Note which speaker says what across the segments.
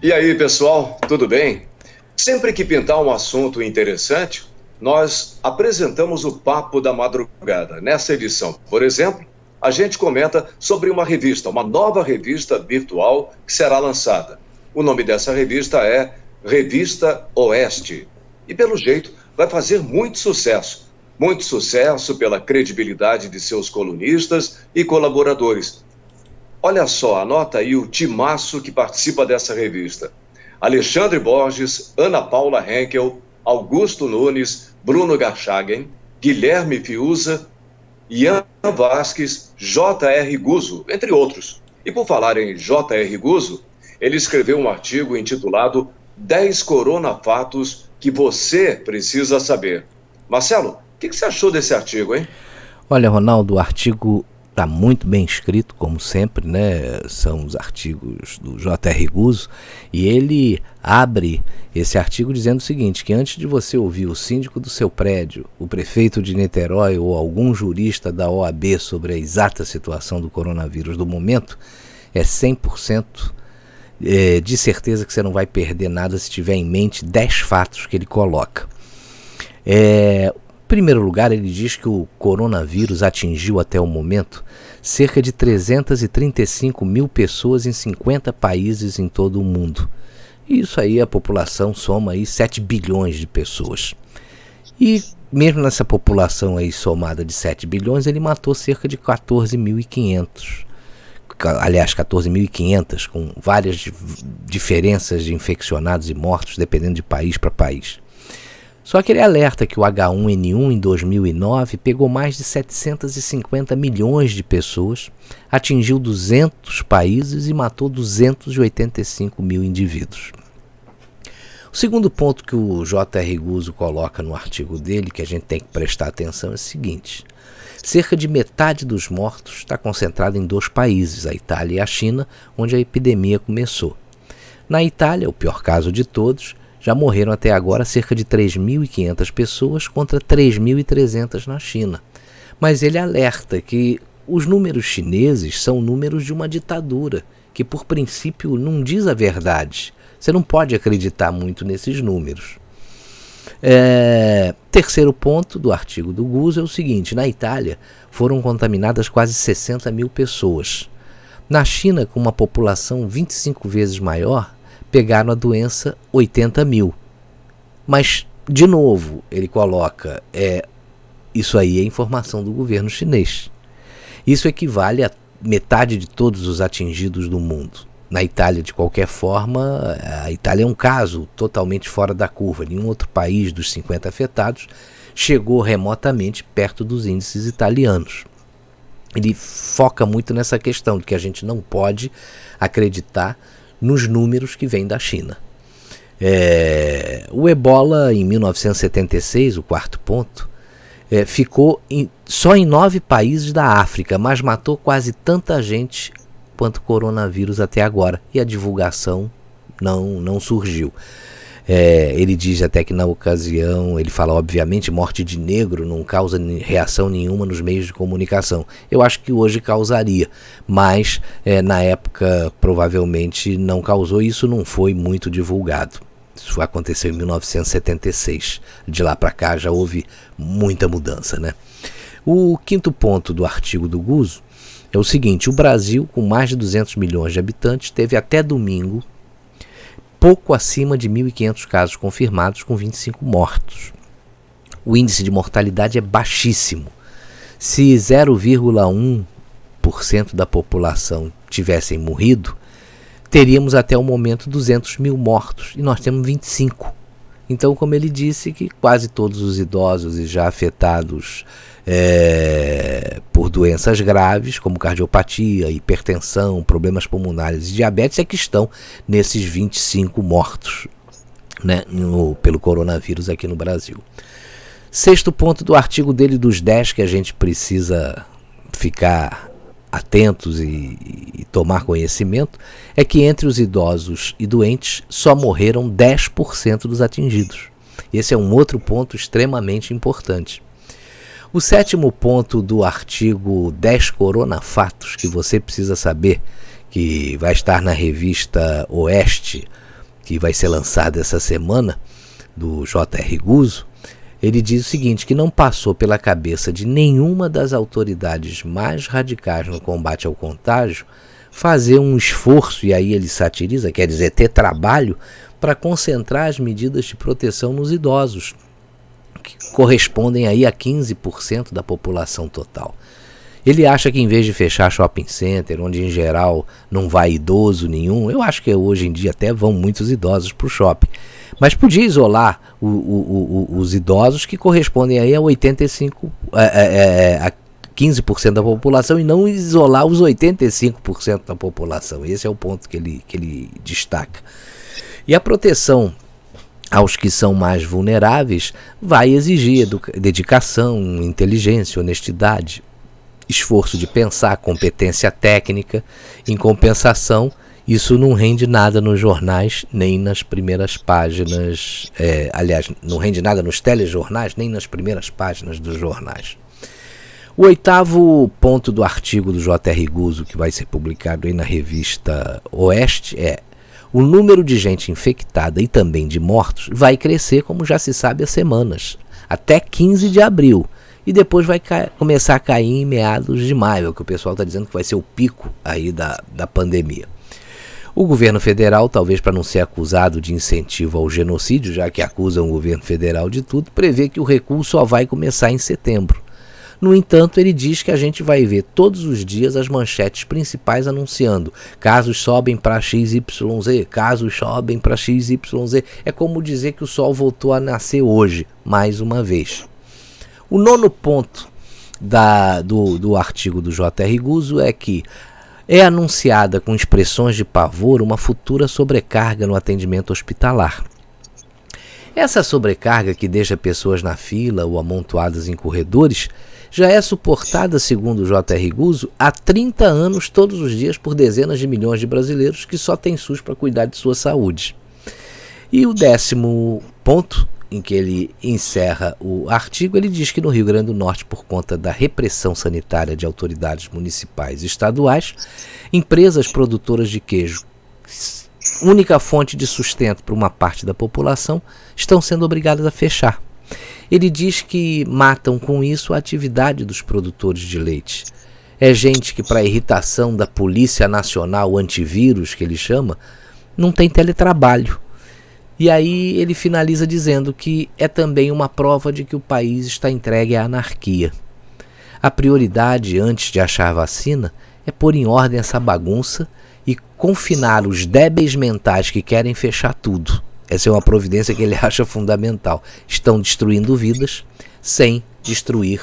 Speaker 1: E aí, pessoal, tudo bem? Sempre que pintar um assunto interessante, nós apresentamos o Papo da Madrugada. Nessa edição, por exemplo, a gente comenta sobre uma nova revista virtual que será lançada. O nome dessa revista é Revista Oeste. E, pelo jeito, vai fazer muito sucesso. Muito sucesso pela credibilidade de seus colunistas e colaboradores. Olha só, anota aí o timaço que participa dessa revista. Alexandre Borges, Ana Paula Henkel, Augusto Nunes, Bruno Garchagen, Guilherme Fiuza, Ian Vasques, J.R. Guzzo, entre outros. E por falar em J.R. Guzzo, ele escreveu um artigo intitulado 10 coronafatos que você precisa saber. Marcelo, o que você achou desse artigo, hein?
Speaker 2: Olha, Ronaldo, o artigo está muito bem escrito, como sempre, né? São os artigos do J.R. Guzzo, e ele abre esse artigo dizendo o seguinte, que antes de você ouvir o síndico do seu prédio, o prefeito de Niterói ou algum jurista da OAB sobre a exata situação do coronavírus do momento, é 100% de certeza que você não vai perder nada se tiver em mente 10 fatos que ele coloca. Em primeiro lugar, ele diz que o coronavírus atingiu até o momento cerca de 335 mil pessoas em 50 países em todo o mundo. E isso aí, a população soma aí 7 bilhões de pessoas. E mesmo nessa população aí somada de 7 bilhões, ele matou cerca de 14.500. Aliás, 14.500, com várias diferenças de infeccionados e mortos, dependendo de país para país. Só que ele alerta que o H1N1 em 2009 pegou mais de 750 milhões de pessoas, atingiu 200 países e matou 285 mil indivíduos. O segundo ponto que o J.R. Guzzo coloca no artigo dele, que a gente tem que prestar atenção, é o seguinte: cerca de metade dos mortos está concentrada em 2 países, a Itália e a China, onde a epidemia começou. Na Itália, o pior caso de todos, já morreram até agora cerca de 3.500 pessoas contra 3.300 na China. Mas ele alerta que os números chineses são números de uma ditadura, que por princípio não diz a verdade. Você não pode acreditar muito nesses números. Terceiro ponto do artigo do Guzzo é o seguinte: na Itália foram contaminadas quase 60 mil pessoas. Na China, com uma população 25 vezes maior, pegaram a doença 80 mil. Mas, de novo, ele coloca, isso aí é informação do governo chinês. Isso equivale a metade de todos os atingidos do mundo. Na Itália, de qualquer forma, a Itália é um caso totalmente fora da curva. Nenhum outro país dos 50 afetados chegou remotamente perto dos índices italianos. Ele foca muito nessa questão de que a gente não pode acreditar nos números que vêm da China. O ebola, em 1976, o quarto ponto, ficou só em 9 países da África, mas matou quase tanta gente quanto o coronavírus até agora, e a divulgação não surgiu. Ele diz até que na ocasião, ele fala, obviamente, morte de negro não causa reação nenhuma nos meios de comunicação. Eu acho que hoje causaria, mas na época provavelmente não causou, e isso não foi muito divulgado. Isso aconteceu em 1976. De lá para cá já houve muita mudança, né? O quinto ponto do artigo do Guzzo é o seguinte: o Brasil, com mais de 200 milhões de habitantes, teve até domingo pouco acima de 1.500 casos confirmados, com 25 mortos. O índice de mortalidade é baixíssimo. Se 0,1% da população tivessem morrido, teríamos até o momento 200 mil mortos, e nós temos 25. Então, como ele disse, que quase todos os idosos e já afetados por doenças graves, como cardiopatia, hipertensão, problemas pulmonares e diabetes, é que estão nesses 25 mortos, né, pelo coronavírus aqui no Brasil. Sexto ponto do artigo dele, dos 10 que a gente precisa ficar atentos e tomar conhecimento, é que entre os idosos e doentes só morreram 10% dos atingidos. Esse é um outro ponto extremamente importante. O sétimo ponto do artigo 10 coronafatos que você precisa saber, que vai estar na revista Oeste, que vai ser lançado essa semana, do J.R. Guzzo, ele diz o seguinte, que não passou pela cabeça de nenhuma das autoridades mais radicais no combate ao contágio fazer um esforço, e aí ele satiriza, quer dizer, ter trabalho para concentrar as medidas de proteção nos idosos, que correspondem aí a 15% da população total. Ele acha que em vez de fechar shopping center, onde em geral não vai idoso nenhum, eu acho que hoje em dia até vão muitos idosos para o shopping, mas podia isolar os idosos que correspondem aí a 15% da população e não isolar os 85% da população. Esse é o ponto que ele destaca. E a proteção aos que são mais vulneráveis vai exigir dedicação, inteligência, honestidade, esforço de pensar, competência técnica. Em compensação, isso não rende nada nos jornais, nem nas primeiras páginas, aliás, não rende nada nos telejornais, nem nas primeiras páginas dos jornais. O 8º ponto do artigo do J.R. Guzzo, que vai ser publicado aí na revista Oeste, é: o número de gente infectada e também de mortos vai crescer, como já se sabe, há semanas, até 15 de abril. E depois vai começar a cair em meados de maio, é o que o pessoal está dizendo que vai ser o pico aí da pandemia. O governo federal, talvez para não ser acusado de incentivo ao genocídio, já que acusam o governo federal de tudo, prevê que o recuo só vai começar em setembro. No entanto, ele diz que a gente vai ver todos os dias as manchetes principais anunciando: casos sobem para XYZ, casos sobem para XYZ. É como dizer que o sol voltou a nascer hoje, mais uma vez. O 9º ponto do artigo do J.R. Guzzo é que é anunciada com expressões de pavor uma futura sobrecarga no atendimento hospitalar. Essa sobrecarga, que deixa pessoas na fila ou amontoadas em corredores, já é suportada, segundo o J.R. Guzzo, há 30 anos, todos os dias, por dezenas de milhões de brasileiros que só têm SUS para cuidar de sua saúde. E o 10º ponto, em que ele encerra o artigo, ele diz que no Rio Grande do Norte, por conta da repressão sanitária de autoridades municipais e estaduais, empresas produtoras de queijo, única fonte de sustento para uma parte da população, estão sendo obrigadas a fechar. Ele diz que matam com isso a atividade dos produtores de leite. É gente que, para irritação da Polícia Nacional Antivírus, que ele chama, não tem teletrabalho. E aí ele finaliza dizendo que é também uma prova de que o país está entregue à anarquia. A prioridade, antes de achar vacina, é pôr em ordem essa bagunça e confinar os débeis mentais que querem fechar tudo. Essa é uma providência que ele acha fundamental. Estão destruindo vidas sem destruir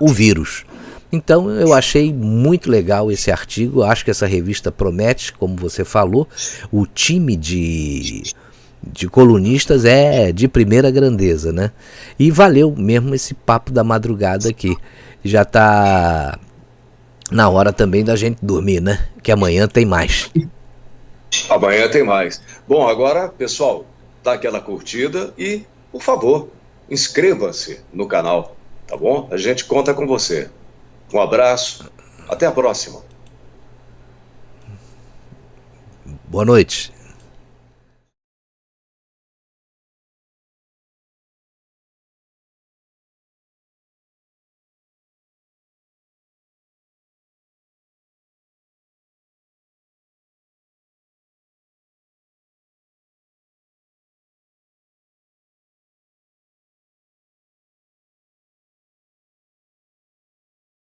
Speaker 2: o vírus. Então eu achei muito legal esse artigo. Acho que essa revista promete, como você falou. O time de colunistas é de primeira grandeza, né? E valeu mesmo esse papo da madrugada aqui. Já está na hora também da gente dormir, né? Que amanhã tem mais.
Speaker 1: Amanhã tem mais. Bom, agora, pessoal, dá aquela curtida e, por favor, inscreva-se no canal, tá bom? A gente conta com você. Um abraço, até a próxima.
Speaker 2: Boa noite.